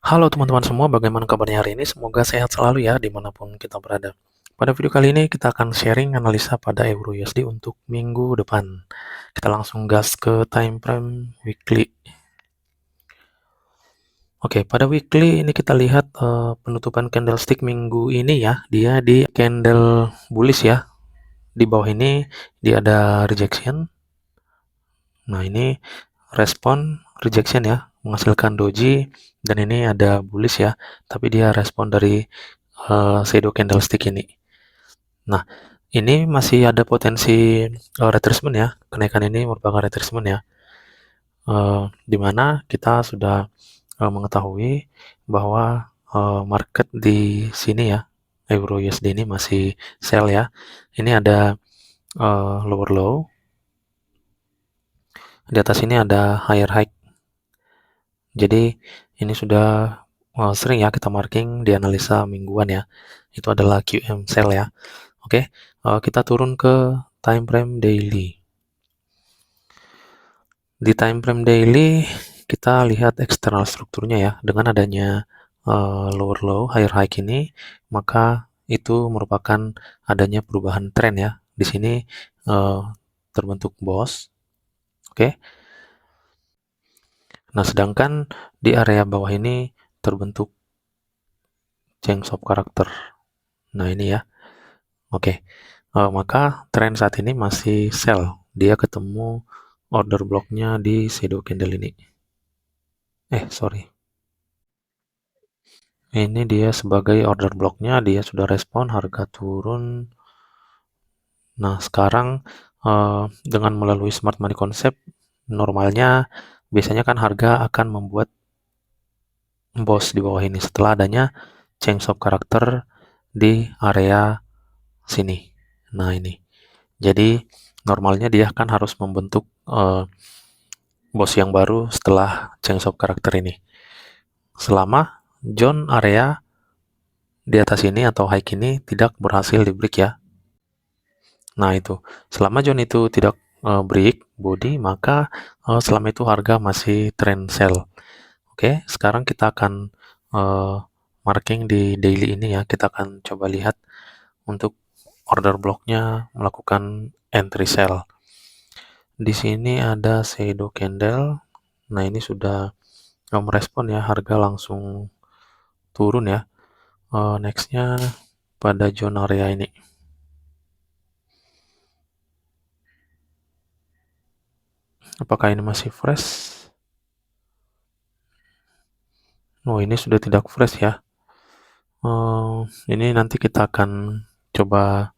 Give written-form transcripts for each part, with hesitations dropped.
Halo teman-teman semua, bagaimana kabarnya hari ini? Semoga sehat selalu ya dimanapun kita berada. Pada video kali ini kita akan sharing analisa pada Euro USD untuk minggu depan. Kita langsung gas ke time frame weekly. Oke, pada weekly ini kita lihat penutupan candlestick minggu ini ya, dia di candle bullish ya. Di bawah ini dia ada rejection. Nah ini respon rejection ya, menghasilkan doji, dan ini ada bullish ya, tapi dia respon dari shadow candlestick ini. Nah, ini masih ada potensi retracement ya. Kenaikan ini merupakan retracement ya. Di mana kita sudah mengetahui bahwa market di sini ya, Euro USD ini masih sell ya. Ini ada lower low. Di atas ini ada higher high. Jadi ini sudah sering ya kita marking di analisa mingguan ya. Itu adalah QM sell ya. Oke, kita turun ke time frame daily. Di time frame daily kita lihat eksternal strukturnya ya. Dengan adanya lower low, higher high ini, maka itu merupakan adanya perubahan tren ya. Di sini uh, terbentuk boss. Oke. Nah, sedangkan di area bawah ini terbentuk change of character. Nah, ini ya. Oke. Maka tren saat ini masih sell. Dia ketemu order blocknya di shadow candle ini. Sorry. Ini dia sebagai order blocknya, dia sudah respon, harga turun. Nah, sekarang dengan melalui smart money concept, normalnya biasanya kan harga akan membuat boss di bawah ini setelah adanya change of character di area sini. Nah, ini. Jadi, normalnya dia kan harus membentuk boss yang baru setelah change of character ini. Selama zone area di atas ini atau high ini tidak berhasil di break ya. Nah, itu. Selama zone itu tidak break body, maka selama itu harga masih trend sell. Oke, sekarang kita akan marking di daily ini ya. Kita akan coba lihat untuk order blocknya melakukan entry sell. Di sini ada shadow candle. Nah, ini sudah merespon ya, harga langsung turun ya. Nextnya pada zone area ini. Apakah ini masih fresh? Oh, ini sudah tidak fresh ya. Ini nanti kita akan coba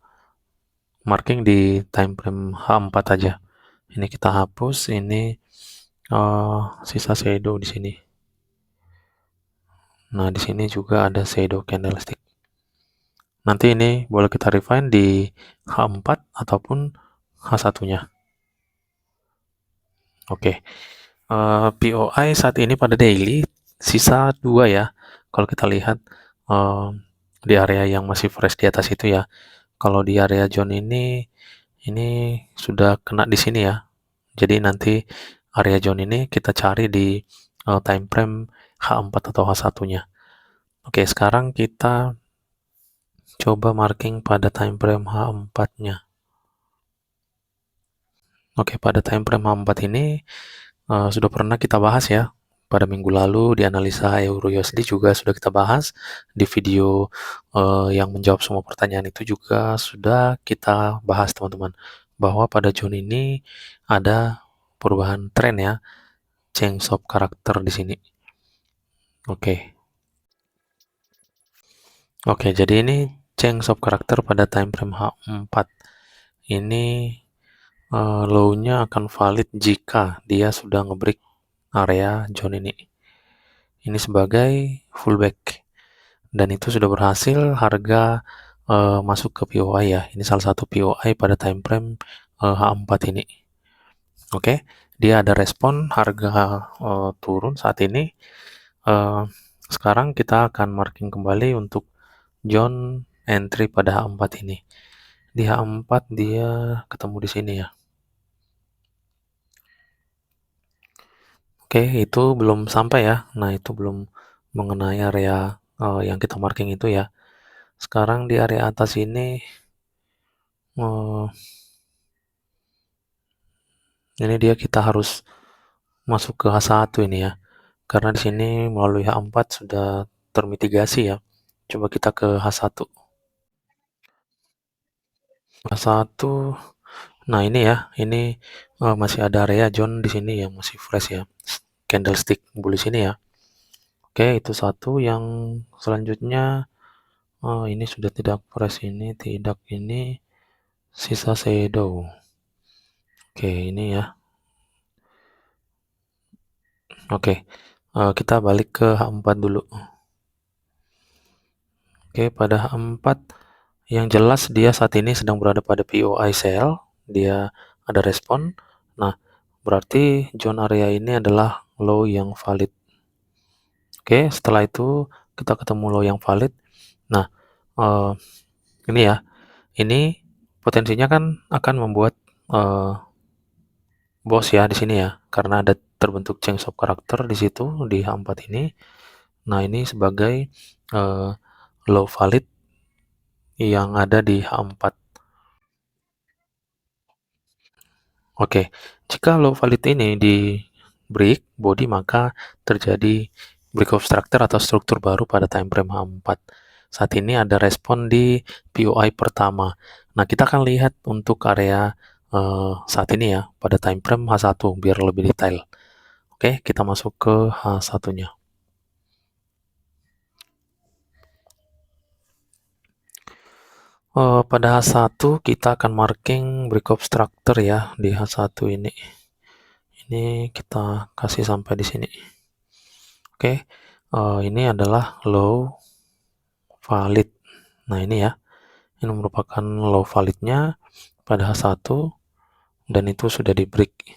marking di time frame H4 aja. Ini kita hapus, ini sisa shadow di sini. Nah, di sini juga ada shadow candlestick. Nanti ini boleh kita refine di H4 ataupun H1-nya. Oke. POI saat ini pada daily sisa 2 ya. Kalau kita lihat di area yang masih fresh di atas itu ya. Kalau di area zone ini sudah kena di sini ya. Jadi nanti area zone ini kita cari di time frame H4 atau H1-nya. Oke, sekarang kita coba marking pada time frame H4-nya. Oke, pada time frame H4 ini sudah pernah kita bahas ya. Pada minggu lalu di analisa Euro USD juga sudah kita bahas. Di video yang menjawab semua pertanyaan itu juga sudah kita bahas teman-teman. Bahwa pada zone ini ada perubahan tren ya. Change of character di sini. Oke. Oke, jadi ini change of character pada time frame H4. Ini low-nya akan valid jika dia sudah ngebreak area zone ini. Ini sebagai fullback. Dan itu sudah berhasil harga masuk ke POI ya. Ini salah satu POI pada time frame H4 ini. Oke, dia ada respon harga turun saat ini. Sekarang kita akan marking kembali untuk zone entry pada H4 ini. Di H4 dia ketemu di sini ya. Oke, itu belum sampai ya. Nah, itu belum mengenai area yang kita marking itu ya. Sekarang di area atas ini dia kita harus masuk ke H1 ini ya. Karena di sini melalui H4 sudah termitigasi ya. Coba kita ke H1. H1. Nah, ini ya, ini masih ada area John di sini yang masih fresh ya. Candlestick bullish sini ya. Oke, itu satu. Yang selanjutnya ini sudah tidak fresh, ini tidak, ini sisa shadow. Oke, ini ya. Oke, kita balik ke H4 dulu. Oke, pada H4 yang jelas dia saat ini sedang berada pada POI sell, dia ada respon. Nah, berarti zone area ini adalah low yang valid. Oke, setelah itu kita ketemu low yang valid. Nah, eh, ini ya, ini potensinya kan akan membuat eh, boss ya di sini ya, karena ada terbentuk change of character di situ di H4 ini. Nah, ini sebagai eh, low valid yang ada di H4. Oke, jika low valid ini di break body, maka terjadi break of structure atau struktur baru pada time frame H4. Saat ini ada respon di POI pertama. Nah, kita akan lihat untuk area saat ini ya, pada time frame H1 biar lebih detail. Oke, kita masuk ke H1-nya. Pada H1 kita akan marking break of structure ya di H1 ini. Ini kita kasih sampai di sini. Oke, ini adalah low valid. Nah, ini ya. Ini merupakan low validnya pada H1 dan itu sudah di break.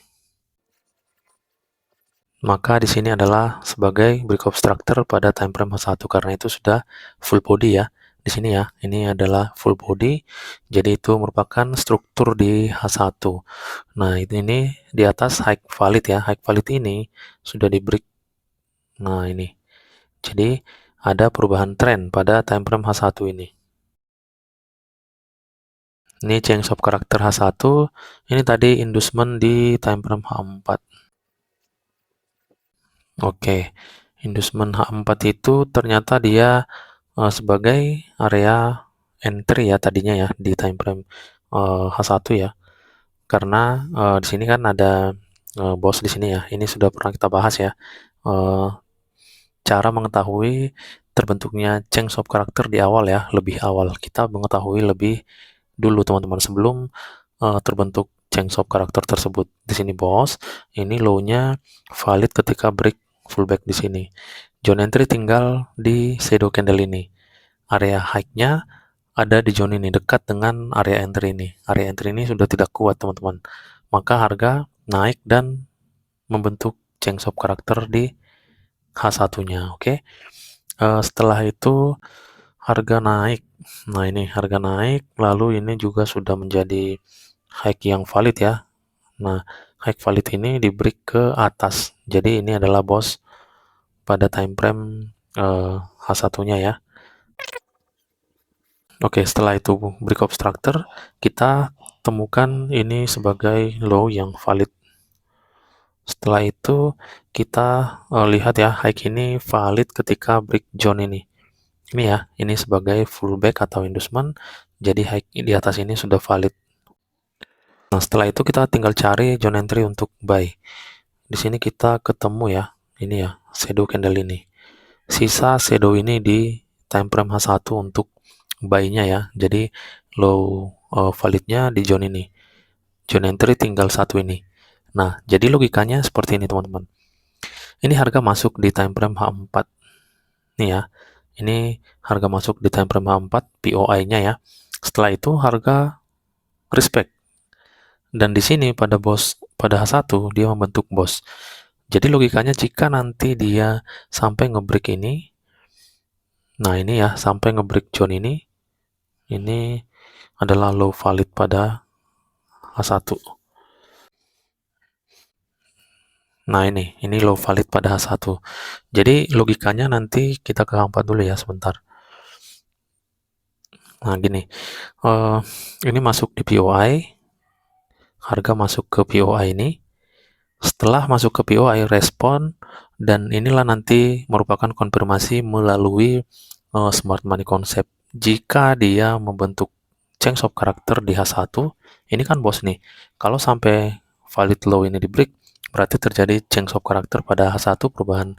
Maka di sini adalah sebagai break of structure pada time frame H1 karena itu sudah full body ya. Di sini ya, ini adalah full body. Jadi itu merupakan struktur di H1. Nah, ini di atas high valid ya. High valid ini sudah di break. Nah, ini. Jadi ada perubahan tren pada time frame H1 ini. Ini change of character H1. Ini tadi inducement di time frame H4. Oke, inducement H4 itu ternyata dia sebagai area entry ya tadinya ya di time frame H1 ya. Karena di sini kan ada boss di sini ya. Ini sudah pernah kita bahas ya. Uh, Cara mengetahui terbentuknya change of character di awal ya, lebih awal. Kita mengetahui lebih dulu teman-teman sebelum terbentuk change of character tersebut. Di sini bos, ini low-nya valid ketika break fullback di sini. Zone entry tinggal di shadow candle ini. Area high-nya ada di zone ini, dekat dengan area entry ini. Area entry ini sudah tidak kuat teman-teman. Maka harga naik dan membentuk change of character di H1-nya. Oke. Setelah itu harga naik. Nah, ini harga naik, lalu ini juga sudah menjadi high yang valid ya. Nah, high valid ini di break ke atas. Jadi ini adalah boss pada time frame H1-nya ya. Oke, setelah itu break of structure, kita temukan ini sebagai low yang valid. Setelah itu kita lihat ya, high ini valid ketika break zone ini. Ini ya, ini sebagai fullback atau inducement. Jadi high di atas ini sudah valid. Nah, setelah itu kita tinggal cari zone entry untuk buy. Di sini kita ketemu ya, ini ya, shadow candle ini. Sisa shadow ini di time frame H1 untuk buy-nya ya. Jadi low validnya di zone ini. Zone entry tinggal satu ini. Nah, jadi logikanya seperti ini teman-teman. Ini harga masuk di time frame H4. Nih ya. Ini harga masuk di time frame H4 POI-nya ya. Setelah itu harga respect. Dan di sini pada H1 dia membentuk boss. Jadi logikanya jika nanti dia sampai ngebreak ini, nah ini ya sampai ngebreak zone ini adalah low valid pada H1. Nah ini low valid pada H1. Jadi logikanya nanti kita ke H4 dulu ya sebentar. Nah gini, uh, ini masuk di POI, harga masuk ke POI ini. Setelah masuk ke POI, respon, dan inilah nanti merupakan konfirmasi melalui Smart Money Concept. Jika dia membentuk change of character di H1, ini kan bos nih. Kalau sampai valid low ini di break, berarti terjadi change of character pada H1, perubahan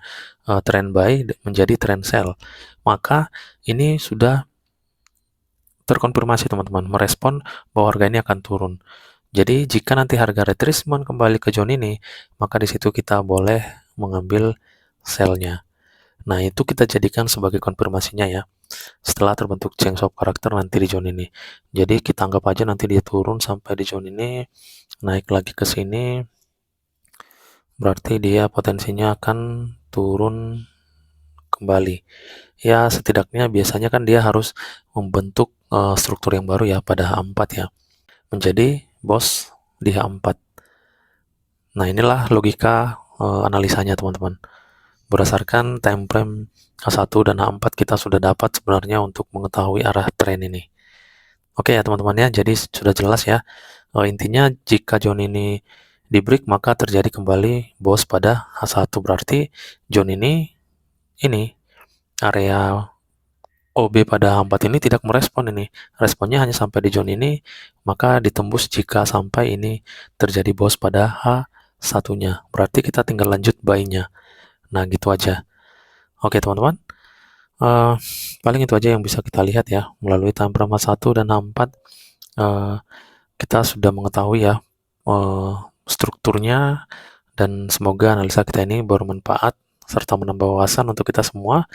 trend buy menjadi trend sell. Maka ini sudah terkonfirmasi teman-teman, merespon bahwa harga ini akan turun. Jadi jika nanti harga retracement kembali ke zone ini, maka di situ kita boleh mengambil sell-nya. Nah, itu kita jadikan sebagai konfirmasinya ya. Setelah terbentuk change of character nanti di zone ini. Jadi kita anggap aja nanti dia turun sampai di zone ini, naik lagi ke sini, berarti dia potensinya akan turun kembali. Ya, setidaknya biasanya kan dia harus membentuk struktur yang baru ya pada H4 ya. Menjadi bos di H4. Nah, inilah logika analisanya teman-teman. Berdasarkan time frame H1 dan H4 kita sudah dapat sebenarnya untuk mengetahui arah tren ini. Oke ya teman-teman ya, jadi sudah jelas ya. Intinya jika zone ini di break maka terjadi kembali bos pada H1, berarti zone ini area OB pada H4 ini tidak merespon ini. Responnya hanya sampai di zone ini, maka ditembus jika sampai ini terjadi bos pada H1-nya. Berarti kita tinggal lanjut buy-nya. Nah, gitu aja. Oke, teman-teman. Paling itu aja yang bisa kita lihat ya. Melalui time frame H1 dan H4, kita sudah mengetahui ya strukturnya, dan semoga analisa kita ini bermanfaat serta menambah wawasan untuk kita semua.